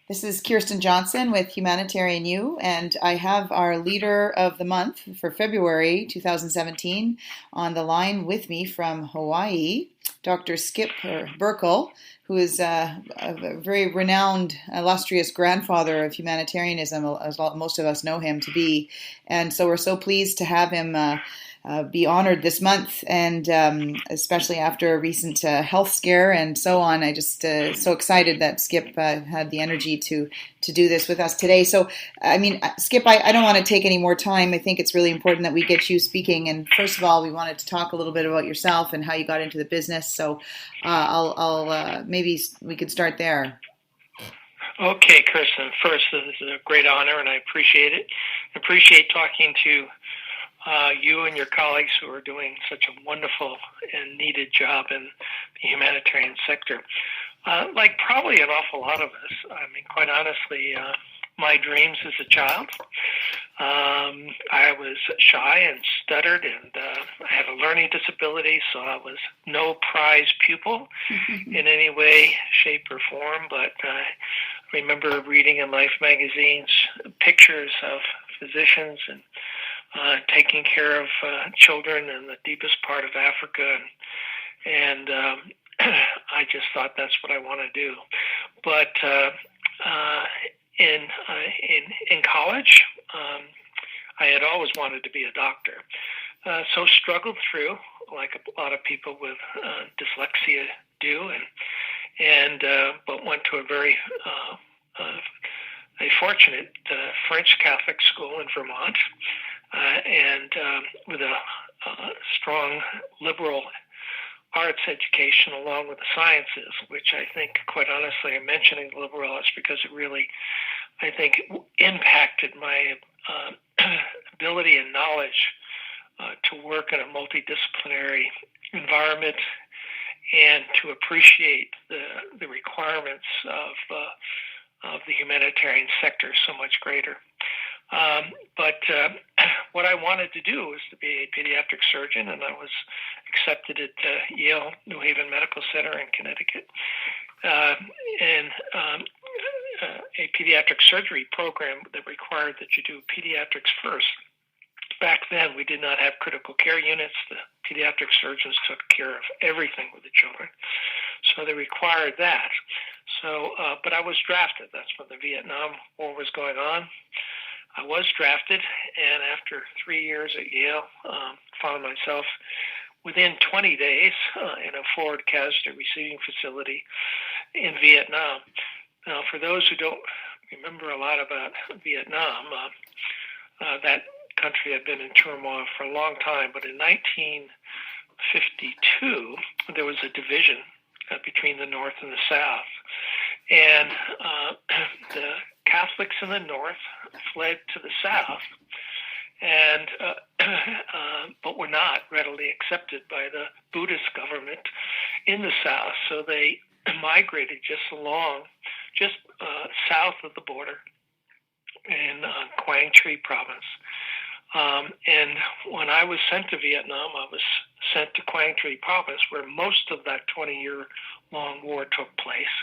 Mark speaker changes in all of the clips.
Speaker 1: This is Kirsten Johnson with Humanitarian U, and I have our leader of the month for February 2017 on the line with me from Hawaii, Dr. Skip Burkle, who is a very renowned, illustrious grandfather of humanitarianism, as most of us know him to be. And so we're so pleased to have him be honored this month, and especially after a recent health scare and so on. I just so excited that Skip had the energy to do this with us today. So, I mean, Skip, I don't want to take any more time. I think it's really important that we get you speaking. And first of all, we wanted to talk a little bit about yourself and how you got into the business. So, I'll maybe we could start there.
Speaker 2: Okay, Kirsten. First, this is a great honor, and I appreciate it. I appreciate talking to you and your colleagues who are doing such a wonderful and needed job in the humanitarian sector. Like probably an awful lot of us, I mean, quite honestly, my dreams as a child, I was shy and stuttered, and I had a learning disability, so I was no prize pupil in any way, shape, or form, but I remember reading in Life magazines pictures of physicians and taking care of children in the deepest part of Africa, and I just thought that's what I want to do. But in college, I had always wanted to be a doctor, so struggled through like a lot of people with dyslexia do, but went to a very a fortunate French Catholic school in Vermont. And with a strong liberal arts education along with the sciences, which I think, quite honestly, I'm mentioning liberal arts because it really, I think, impacted my ability and knowledge to work in a multidisciplinary environment and to appreciate the requirements of the humanitarian sector so much greater. But what I wanted to do was to be a pediatric surgeon, and I was accepted at Yale New Haven Medical Center in Connecticut in a pediatric surgery program that required that you do pediatrics first. Back then, we did not have critical care units. The pediatric surgeons took care of everything with the children, so they required that. So, but I was drafted. That's when the Vietnam War was going on. I was drafted, and after 3 years at Yale, found myself within 20 days in a forward casualty receiving facility in Vietnam. Now, for those who don't remember a lot about Vietnam, that country had been in turmoil for a long time, but in 1952, there was a division between the North and the South. And the Catholics in the North fled to the South, and but were not readily accepted by the Buddhist government in the South. So they migrated just south of the border in Quang Tri province. And when I was sent to Vietnam, I was sent to Quang Tri province, where most of that 20-year-long war took place.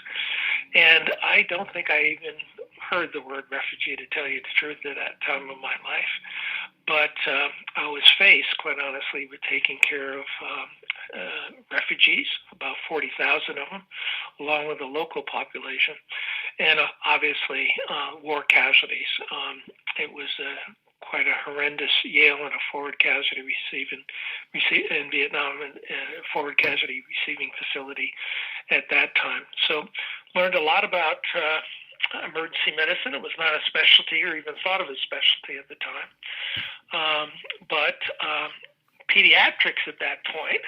Speaker 2: And I don't think I even heard the word refugee, to tell you the truth, at that time of my life. But I was faced, quite honestly, with taking care of refugees, about 40,000 of them, along with the local population, and obviously war casualties. It was quite a horrendous Yale and a forward casualty in Vietnam, and a forward casualty receiving facility at that time. So learned a lot about emergency medicine. It was not a specialty or even thought of as specialty at the time. But pediatrics at that point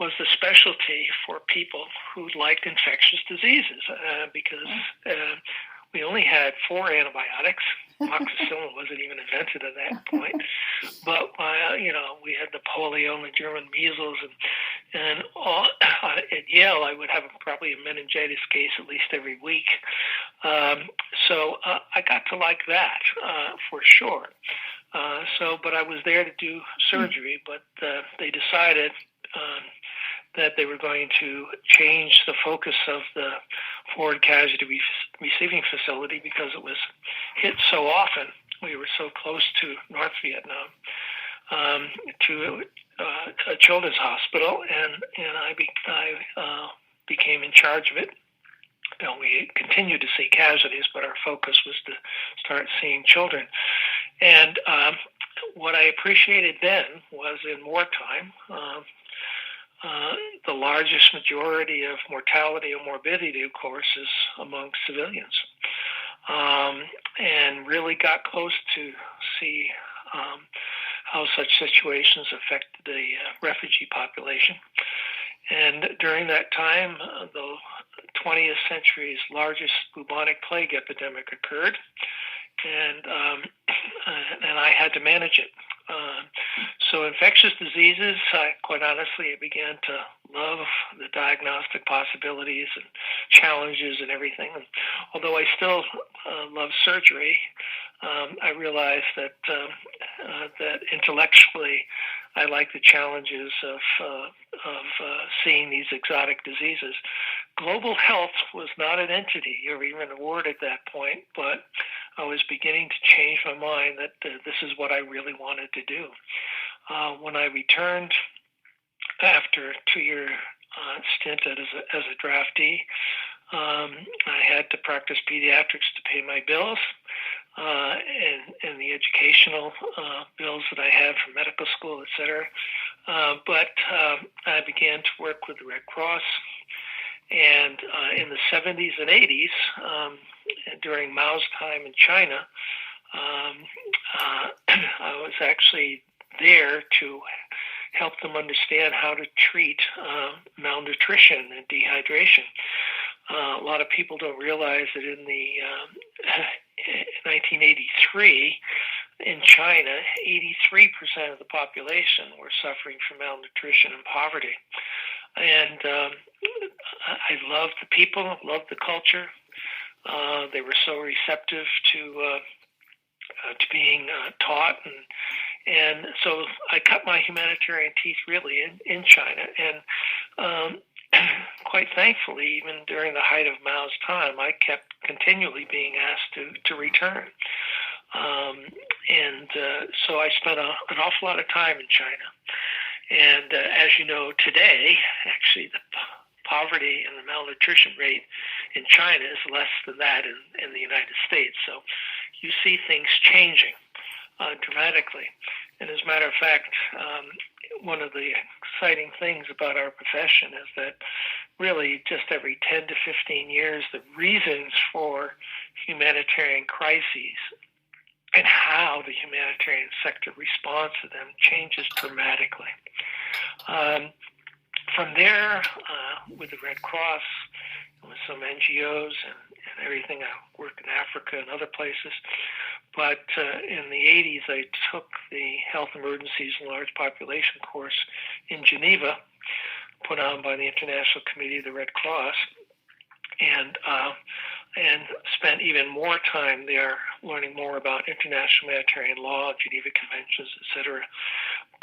Speaker 2: was the specialty for people who liked infectious diseases because we only had 4 antibiotics. Amoxicillin wasn't even invented at that point. But, we had the polio and the German measles. And all, at Yale, I would have probably a meningitis case at least every week. So I got to like that for sure. But I was there to do surgery, but they decided that they were going to change the focus of the forward casualty receiving facility because it was hit so often. We were so close to North Vietnam, to a children's hospital, and I became in charge of it. We continued to see casualties, but our focus was to start seeing children. And what I appreciated then was in wartime, the largest majority of mortality and morbidity, of course, is among civilians. And really got close to see how such situations affected the refugee population. And during that time, the 20th century's largest bubonic plague epidemic occurred, and I had to manage it. So infectious diseases, quite honestly, I began to love the diagnostic possibilities and challenges and everything. And although I still love surgery, I realized that that intellectually, I like the challenges of seeing these exotic diseases. Global health was not an entity or even a word at that point, but I was beginning to change my mind that this is what I really wanted to do. When I returned after a 2-year stint as a draftee, I had to practice pediatrics to pay my bills and the educational bills that I had from medical school, et cetera. But I began to work with the Red Cross. And in the 70s and 80s, during Mao's time in China, I was actually there to help them understand how to treat malnutrition and dehydration. A lot of people don't realize that in the 1983, in China, 83% of the population were suffering from malnutrition and poverty. And I loved the people, loved the culture. They were so receptive to being taught, and so I cut my humanitarian teeth really in China. And quite thankfully, even during the height of Mao's time, I kept continually being asked to return. So I spent an awful lot of time in China. And as you know, today, actually, the poverty and the malnutrition rate in China is less than that in the United States. So you see things changing dramatically. And as a matter of fact, one of the exciting things about our profession is that really just every 10 to 15 years, the reasons for humanitarian crises and how the humanitarian sector responds to them changes dramatically. From there, with the Red Cross, with some NGOs and everything, I worked in Africa and other places. But in the 80s, I took the Health Emergencies and Large Population course in Geneva, put on by the International Committee of the Red Cross, and spent even more time there learning more about international humanitarian law, Geneva Conventions, etc.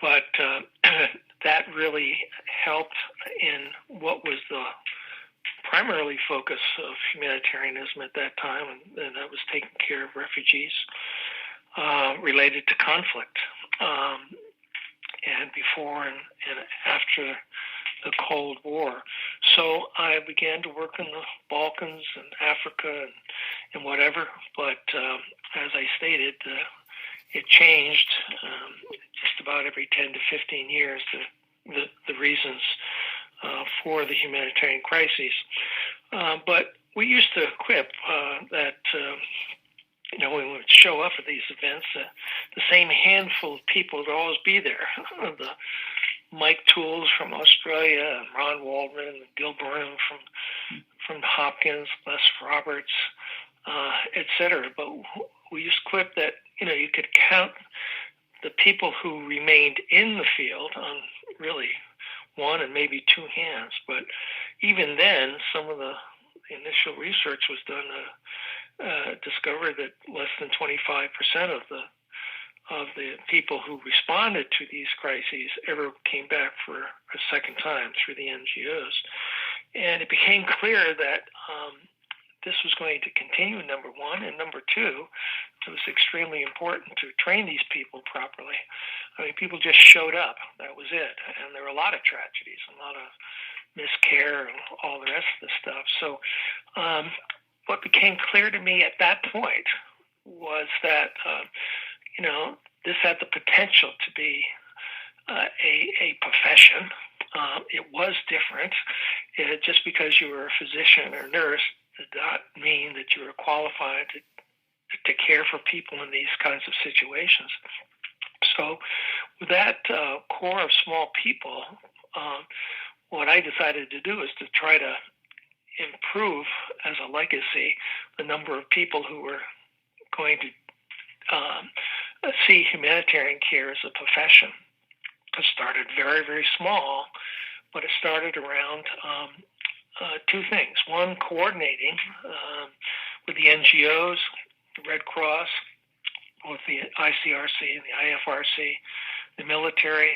Speaker 2: But that really helped in what was the primarily focus of humanitarianism at that time, and that was taking care of refugees related to conflict, and before and after the Cold War. So I began to work in the Balkans and Africa and whatever, but as I stated, it changed just about every 10 to 15 years, the reasons for the humanitarian crises. But we used to quip that when we would show up at these events, the same handful of people would always be there. The Mike Tools from Australia, and Ron Waldman, and Gil Burnham from Hopkins, Les Roberts, etc. But we used to quip that you could count the people who remained in the field on really one and maybe two hands. But even then, some of the initial research was done to discover that less than 25% of the people who responded to these crises ever came back for a second time through the NGOs. And it became clear that this was going to continue, number one. And number two, it was extremely important to train these people properly. I mean, people just showed up. That was it. And there were a lot of tragedies, a lot of miscare and all the rest of the stuff. So what became clear to me at that point was that, this had the potential to be a profession. It was different. Just because you were a physician or nurse did not mean that you were qualified to care for people in these kinds of situations. So with that core of small people, what I decided to do is to try to improve as a legacy the number of people who were going to see humanitarian care as a profession. It started very, very small, but it started around two things. One, coordinating with the NGOs, the Red Cross, with the ICRC and the IFRC, the military,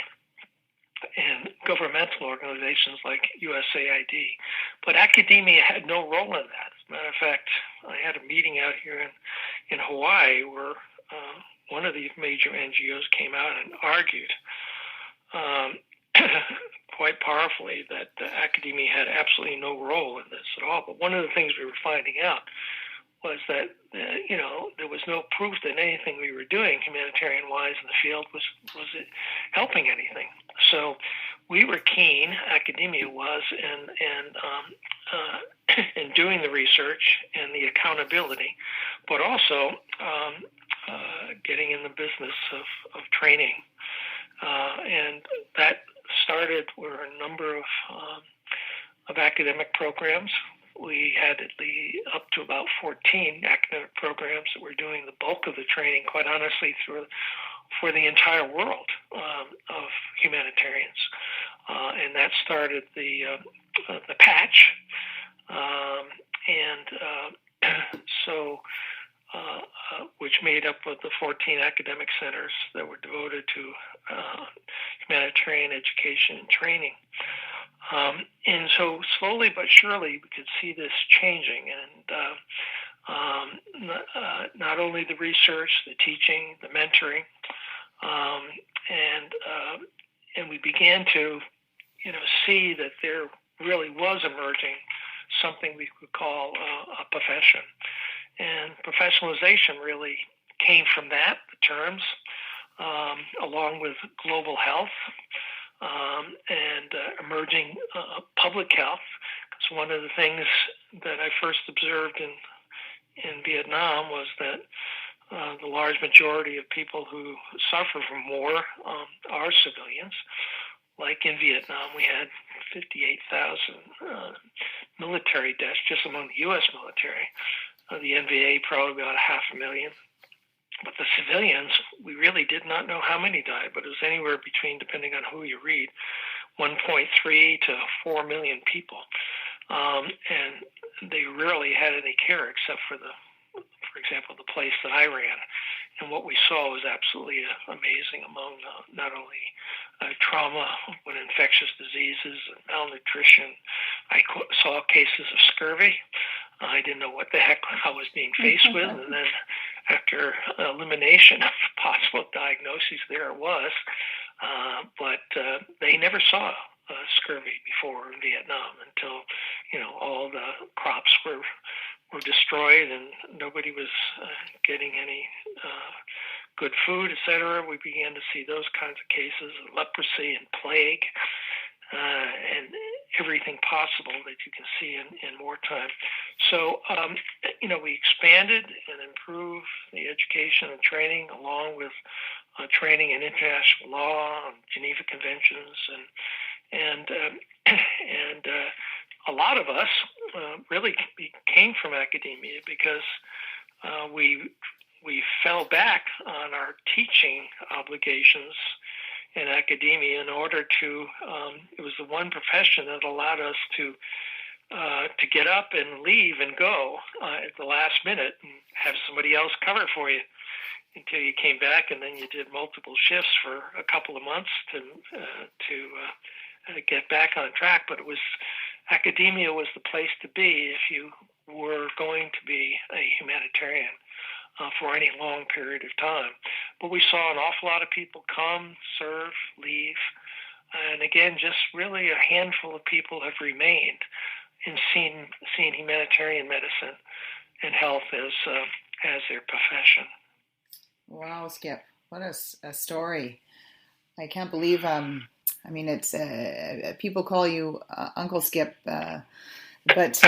Speaker 2: and governmental organizations like USAID. But academia had no role in that. As a matter of fact, I had a meeting out here in Hawaii where one of these major NGOs came out and argued quite powerfully that academia had absolutely no role in this at all. But one of the things we were finding out was that, there was no proof that anything we were doing humanitarian-wise in the field was it helping anything. So we were keen, academia was, in doing the research and the accountability, but also getting in the business of training. And that started with a number of academic programs. We had up to about 14 academic programs that were doing the bulk of the training, quite honestly, for the entire world of humanitarians. And that started the patch. Which made up of the 14 academic centers that were devoted to humanitarian education and training. And so slowly but surely we could see this changing, and not only the research, the teaching, the mentoring, and we began to see that there really was emerging something we could call a profession. And professionalization really came from that, the terms, along with global health and emerging public health. Because one of the things that I first observed in Vietnam was that the large majority of people who suffer from war are civilians. Like in Vietnam, we had 58,000 military deaths just among the U.S. military. The NVA probably about 500,000. But the civilians, we really did not know how many died, but it was anywhere between, depending on who you read, 1.3 to 4 million people. And they rarely had any care except for example, the place that I ran. And what we saw was absolutely amazing among not only trauma, but infectious diseases and malnutrition. I saw cases of scurvy. I didn't know what the heck I was being faced with. And then after elimination of possible diagnoses, there it was. But they never saw scurvy before in Vietnam until, all the crops were destroyed and nobody was getting any good food, etc. We began to see those kinds of cases of leprosy and plague and everything possible that you can see in wartime. So, we expanded and improved the education and training along with training in international law, Geneva Conventions, and a lot of us really came from academia because we fell back on our teaching obligations in academia in order to. It was the one profession that allowed us to get up and leave and go at the last minute and have somebody else cover for you until you came back, and then you did multiple shifts for a couple of months to get back on track. But academia was the place to be if you were going to be a humanitarian for any long period of time. But we saw an awful lot of people come, serve, leave, and again, just really a handful of people have remained and seen humanitarian medicine and health as their profession.
Speaker 1: Wow, Skip, what a story! I can't believe. It's people call you Uncle Skip. But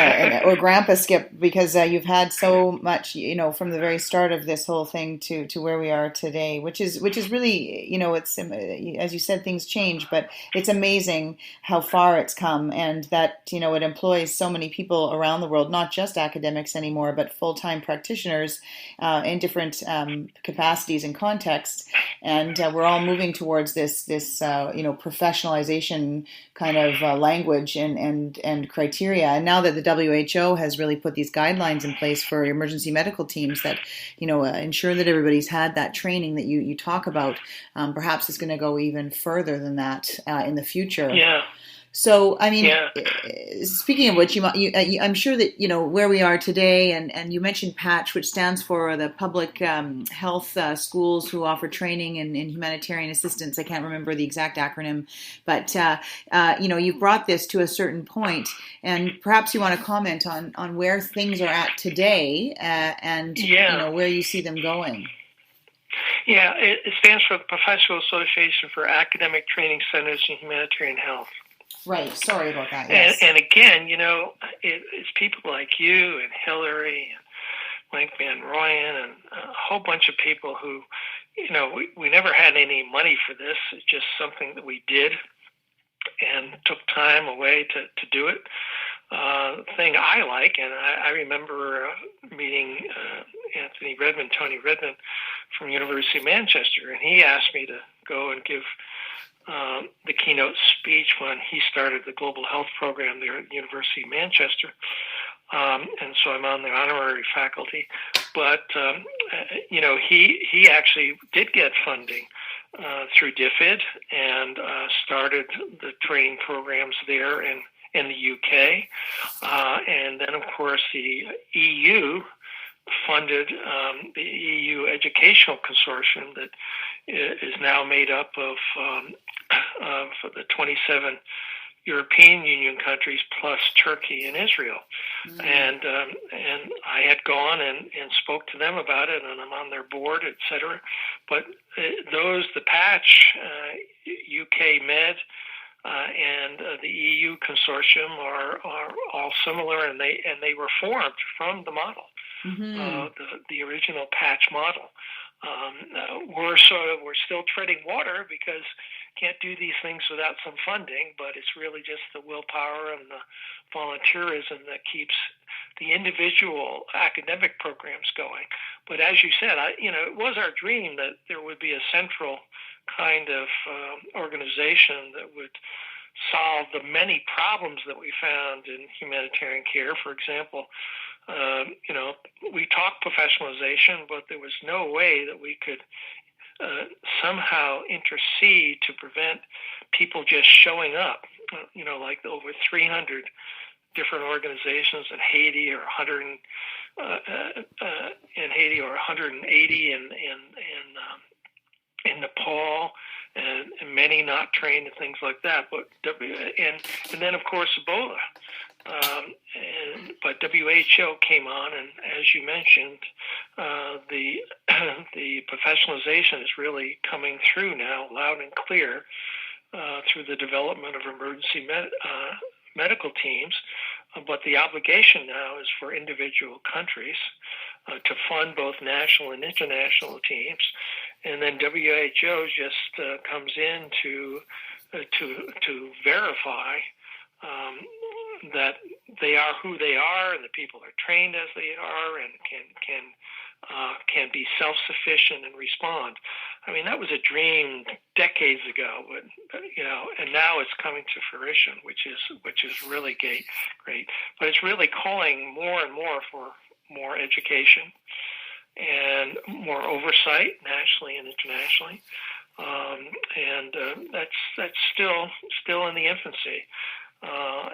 Speaker 1: or Grandpa Skip, because you've had so much, from the very start of this whole thing to where we are today, which is really, it's, as you said, things change, but it's amazing how far it's come, and that it employs so many people around the world, not just academics anymore, but full-time practitioners in different capacities and contexts, and we're all moving towards this professionalization kind of language and criteria. And now that the WHO has really put these guidelines in place for emergency medical teams that, ensure that everybody's had that training that you talk about, perhaps it's going to go even further than that in the future.
Speaker 2: Yeah.
Speaker 1: So, speaking of which, I'm sure that, where we are today, and you mentioned PATCH, which stands for the Public Health Schools who offer training in humanitarian assistance. I can't remember the exact acronym, but, you've brought this to a certain point, and perhaps you want to comment on where things are at today and where you see them going.
Speaker 2: Yeah, it stands for the Professional Association for Academic Training Centers in Humanitarian Health.
Speaker 1: Right. Sorry about that. Yes.
Speaker 2: And again, it's people like you and Hillary and Mike Van Royen and a whole bunch of people who, we never had any money for this. It's just something that we did and took time away to do it. Thing I like, and I remember meeting Tony Redmond from University of Manchester, and he asked me to go and give the keynote speech when he started the global health program there at the University of Manchester. And so I'm on the honorary faculty. But, he actually did get funding through DFID and started the training programs there in the UK. And then, of course, the EU funded the EU Educational Consortium that is now made up of the 27 European Union countries plus Turkey and Israel. Mm-hmm. And I had gone and spoke to them about it, and I'm on their board, et cetera. But the PATCH, UK Med, and the EU consortium are all similar, and they were formed from the model, mm-hmm. The original PATCH model. We're still treading water because can't do these things without some funding, but it's really just the willpower and the volunteerism that keeps the individual academic programs going. But as you said, it was our dream that there would be a central kind of organization that would solve the many problems that we found in humanitarian care. For example, we talked professionalization, but there was no way that we could somehow intercede to prevent people just showing up. Like over 300 different organizations in Haiti, or 100 in Haiti, or 180 in Nepal, and many not trained and things like that. But and then of course Ebola. But WHO came on, and as you mentioned, the professionalization is really coming through now, loud and clear, through the development of emergency medical teams. But the obligation now is for individual countries to fund both national and international teams, and then WHO just comes in to verify that they are who they are, and the people are trained as they are, and can be self-sufficient and respond. I mean, that was a dream decades ago, but and now it's coming to fruition, which is really great. But it's really calling more and more for more education and more oversight nationally and internationally, and that's still in the infancy.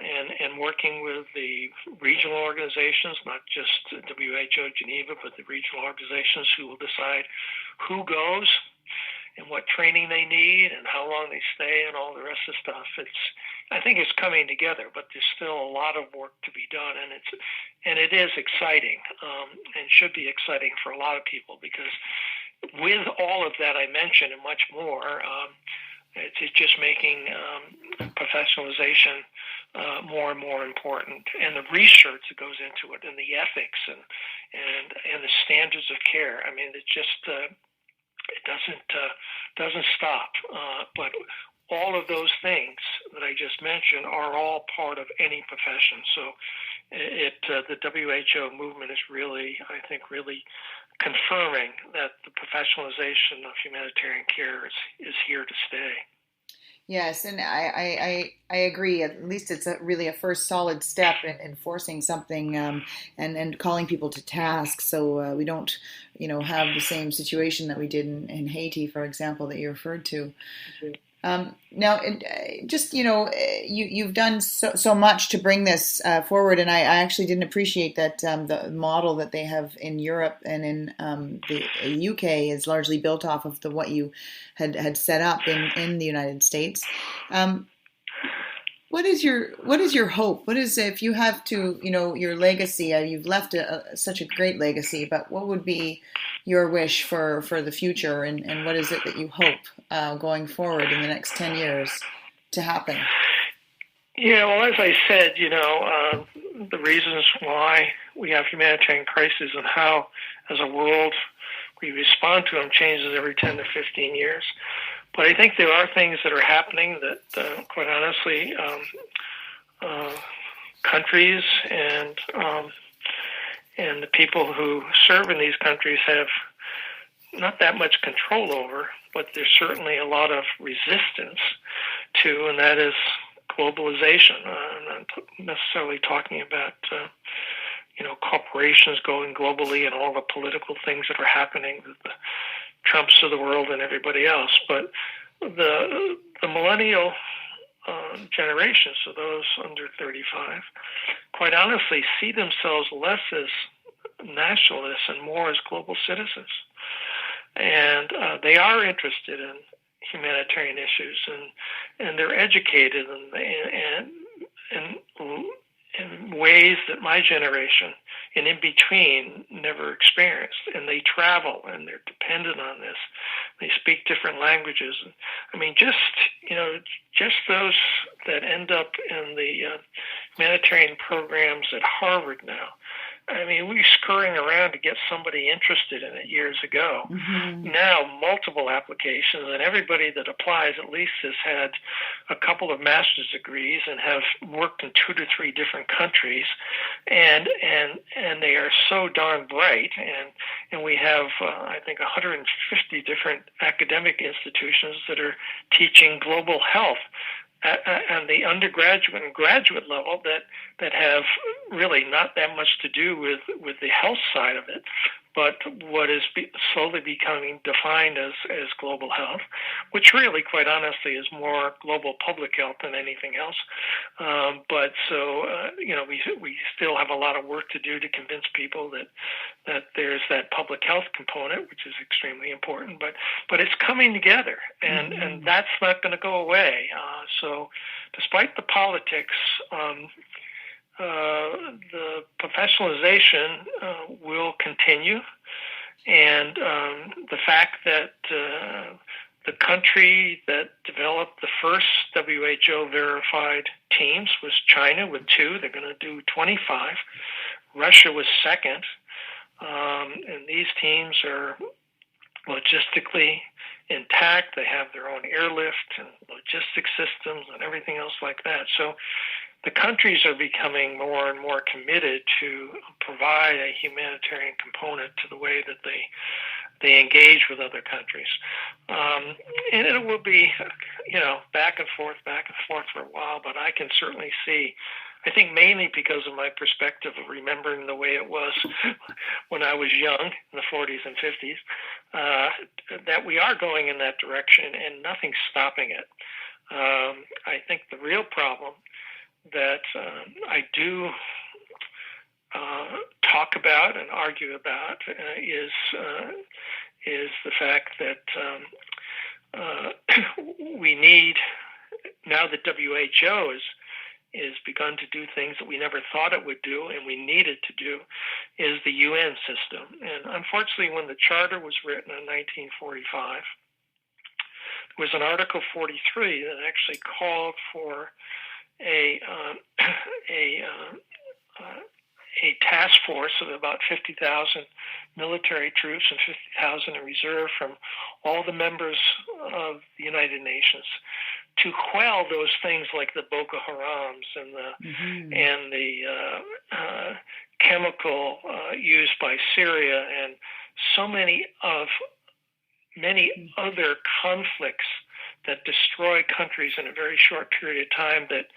Speaker 2: and working with the regional organizations, not just WHO Geneva, but the regional organizations who will decide who goes and what training they need and how long they stay and all the rest of the stuff. I think it's coming together, but there's still a lot of work to be done, and it is exciting, and should be exciting for a lot of people, because with all of that I mentioned and much more, it's just making professionalization more and more important, and the research that goes into it, and the ethics, and the standards of care. I mean, it's just it doesn't stop. But all of those things that I just mentioned are all part of any profession. So the WHO movement is really, I think, really confirming that the professionalization of humanitarian care is here to stay.
Speaker 1: Yes, and I agree. At least it's really a first solid step in enforcing something, and calling people to task, so we don't, have the same situation that we did in Haiti, for example, that you referred to. Now, just you've done so much to bring this forward, and I actually didn't appreciate that the model that they have in Europe and in the UK is largely built off of what you had set up in the United States. What is your hope? What is, if you have to, your legacy? You've left such a great legacy, but what would be your wish for the future, and what is it that you hope going forward in the next 10 years to happen?
Speaker 2: Yeah, well, as I said, the reasons why we have humanitarian crises and how, as a world, we respond to them changes every 10 to 15 years. But I think there are things that are happening that, quite honestly, countries and the people who serve in these countries have not that much control over, but there's certainly a lot of resistance to, and that is globalization. I'm not necessarily talking about corporations going globally and all the political things that are happening, the Trumps of the world and everybody else, but the millennial generation, so those under 35, quite honestly see themselves less as nationalists and more as global citizens. And they are interested in humanitarian issues, and they're educated in ways that my generation and in between never experienced. And they travel, and they're dependent on this. They speak different languages. I mean, just those that end up in the humanitarian programs at Harvard now. I mean, we were scurrying around to get somebody interested in it years ago. Mm-hmm. Now, multiple applications, and everybody that applies at least has had a couple of master's degrees and have worked in 2 to 3 different countries, and they are so darn bright. And we have, I think, 150 different academic institutions that are teaching global health and the undergraduate and graduate level that have really not that much to do with the health side of it, but what is slowly becoming defined as global health, which really, quite honestly, is more global public health than anything else. But so, we still have a lot of work to do to convince people that there's that public health component, which is extremely important, but it's coming together, and that's not going to go away. So despite the politics, the professionalization will continue, and the fact that the country that developed the first WHO-verified teams was China with 2. They're going to do 25. Russia was second, and these teams are logistically intact. They have their own airlift and logistics systems and everything else like that. So the countries are becoming more and more committed to provide a humanitarian component to the way that they engage with other countries. And it will be, back and forth for a while, but I can certainly see, I think mainly because of my perspective of remembering the way it was when I was young in the 40s and 50s, that we are going in that direction and nothing's stopping it. I think the real problem that I do talk about and argue about is the fact that we need, now that WHO is begun to do things that we never thought it would do and we needed to do, is the UN system. And unfortunately, when the charter was written in 1945, there was an Article 43 that actually called for a task force of about 50,000 military troops and 50,000 in reserve from all the members of the United Nations to quell those things like the Boko Harams and the chemical used by Syria and so many other conflicts that destroy countries in a very short period of time that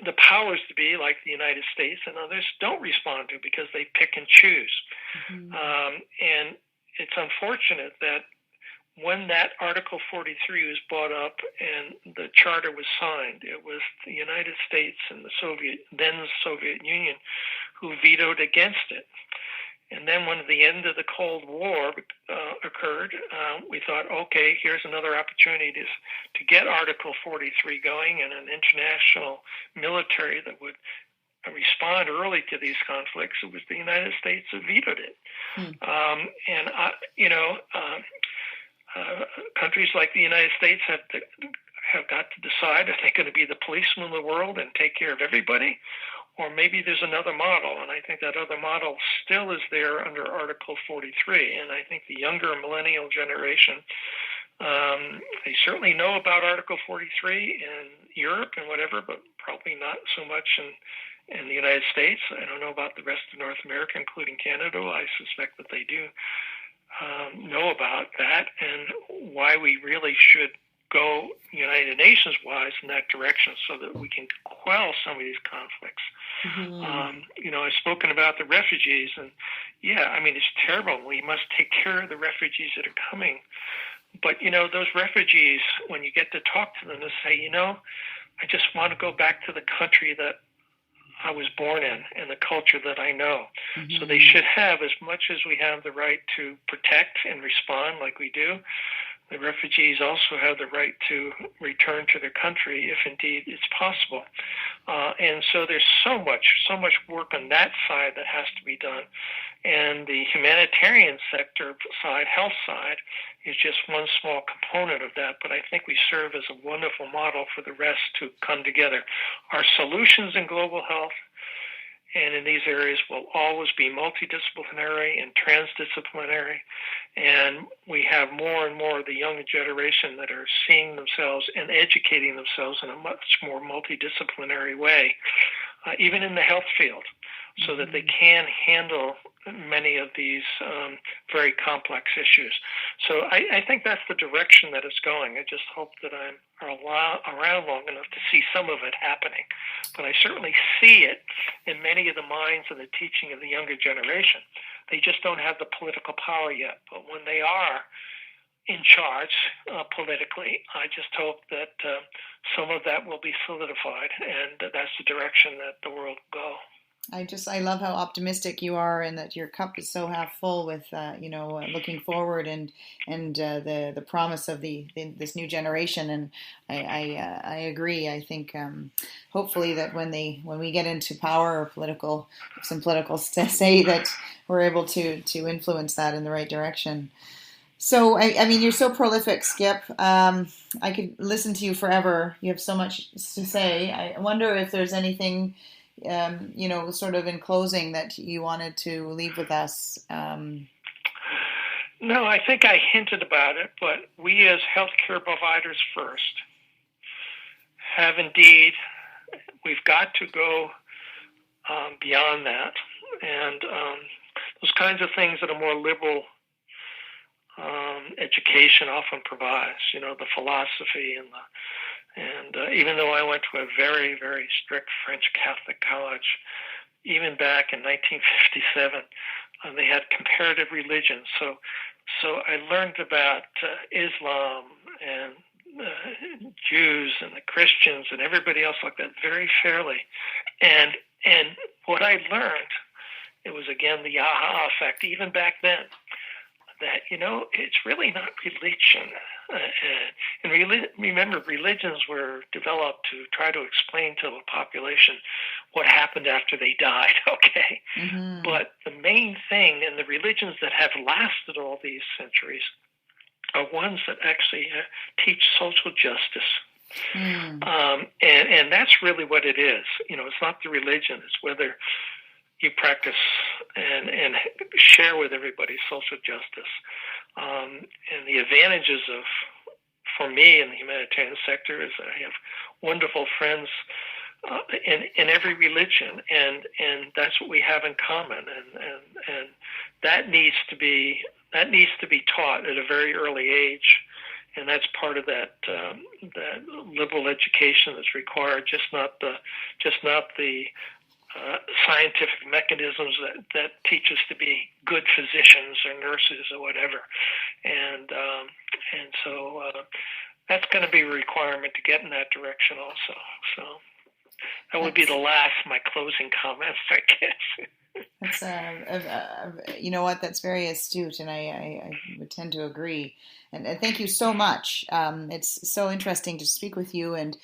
Speaker 2: the powers to be, like the United States and others, don't respond to because they pick and choose. And it's unfortunate that when that Article 43 was brought up and the charter was signed, it was the United States and the Soviet Union who vetoed against it. And then when the end of the Cold War occurred, we thought, okay, here's another opportunity to get Article 43 going and an international military that would respond early to these conflicts. It was the United States that vetoed it. Countries like the United States have got to decide, are they going to be the policeman of the world and take care of everybody? Or maybe there's another model, and I think that other model still is there under Article 43. And I think the younger millennial generation, they certainly know about Article 43 in Europe and whatever, but probably not so much in the United States. I don't know about the rest of North America, including Canada. I suspect that they do know about that and why we really should go United Nations-wise in that direction so that we can quell some of these conflicts. I've spoken about the refugees, and it's terrible. We must take care of the refugees that are coming. But, those refugees, when you get to talk to them, they say, I just want to go back to the country that I was born in and the culture that I know. So they should have, as much as we have the right to protect and respond like we do, the refugees also have the right to return to their country if indeed it's possible. And so there's so much work on that side that has to be done. And the humanitarian sector side, health side, is just one small component of that. But I think we serve as a wonderful model for the rest to come together. Our solutions in global health and in these areas will always be multidisciplinary and transdisciplinary. And we have more and more of the younger generation that are seeing themselves and educating themselves in a much more multidisciplinary way, even in the health field, so that they can handle many of these very complex issues. So I think that's the direction that it's going. I just hope that I'm around long enough to see some of it happening. But I certainly see it in many of the minds and the teaching of the younger generation. They just don't have the political power yet. But when they are in charge politically, I just hope that some of that will be solidified, and that's the direction that the world will go.
Speaker 1: I love how optimistic you are, and that your cup is so half full with looking forward and the promise of this new generation. And I agree. I think hopefully that when we get into power or some political say, that we're able to influence that in the right direction. So you're so prolific, Skip. I could listen to you forever. You have so much to say. I wonder if there's anything, sort of in closing, that you wanted to leave with us.
Speaker 2: No, I think I hinted about it, but we as healthcare providers first have indeed, we've got to go beyond that. And those kinds of things that a more liberal education often provides, the philosophy and even though I went to a very, very strict French Catholic college, even back in 1957, they had comparative religion. So I learned about Islam and Jews and the Christians and everybody else like that very fairly. And what I learned, it was again the aha effect, even back then, that, it's really not religion. And remember, religions were developed to try to explain to the population what happened after they died, okay? Mm-hmm. But the main thing, and the religions that have lasted all these centuries, are ones that actually teach social justice. And that's really what it is. It's not the religion, it's whether you practice and share with everybody social justice. And the advantages for me in the humanitarian sector is that I have wonderful friends in every religion, and that's what we have in common, and that needs to be taught at a very early age, and that's part of that liberal education that's required. Just not the scientific mechanisms that teach us to be good physicians or nurses or whatever, and so that's going to be a requirement to get in that direction also. So that would be my closing comments, I guess.
Speaker 1: That's you know what? That's very astute, and I would tend to agree. And thank you so much. It's so interesting to speak with you. And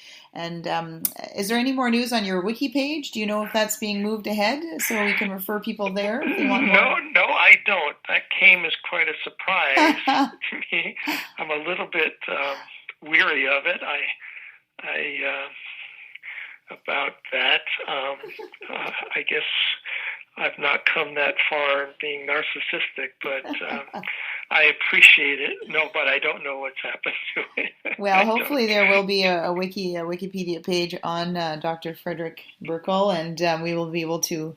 Speaker 1: is there any more news on your wiki page? Do you know if that's being moved ahead so we can refer people there if they want more?
Speaker 2: No, I don't. That came as quite a surprise to me. I'm a little bit weary of it. I about that. I guess I've not come that far in being narcissistic, but I appreciate it. No, but I don't know what's happened to it.
Speaker 1: Well, hopefully there will be a Wikipedia page on Dr. Frederick Burkle, and we will be able to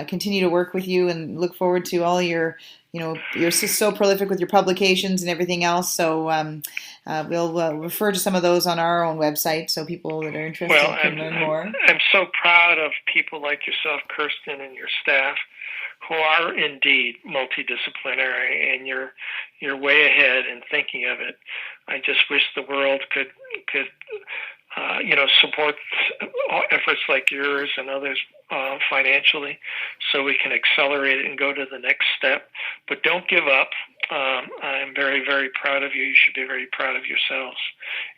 Speaker 1: continue to work with you and look forward to all your, you're so prolific with your publications and everything else. So we'll refer to some of those on our own website so people that are interested can learn more.
Speaker 2: I'm so proud of people like yourself, Kirsten, and your staff, who are indeed multidisciplinary, and you're way ahead in thinking of it. I just wish the world could support efforts like yours and others financially, so we can accelerate it and go to the next step. But don't give up. I'm very, very proud of you. You should be very proud of yourselves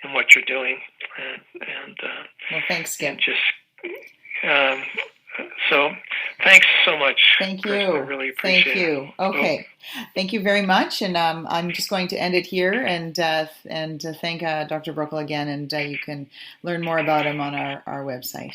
Speaker 2: and what you're doing.
Speaker 1: Well, thanks, Skip.
Speaker 2: So thanks so much.
Speaker 1: Thank you.
Speaker 2: Chris, I really appreciate it.
Speaker 1: Thank you. Okay. Thank you very much. And I'm just going to end it here and thank Dr. Burkle again. And you can learn more about him on our website.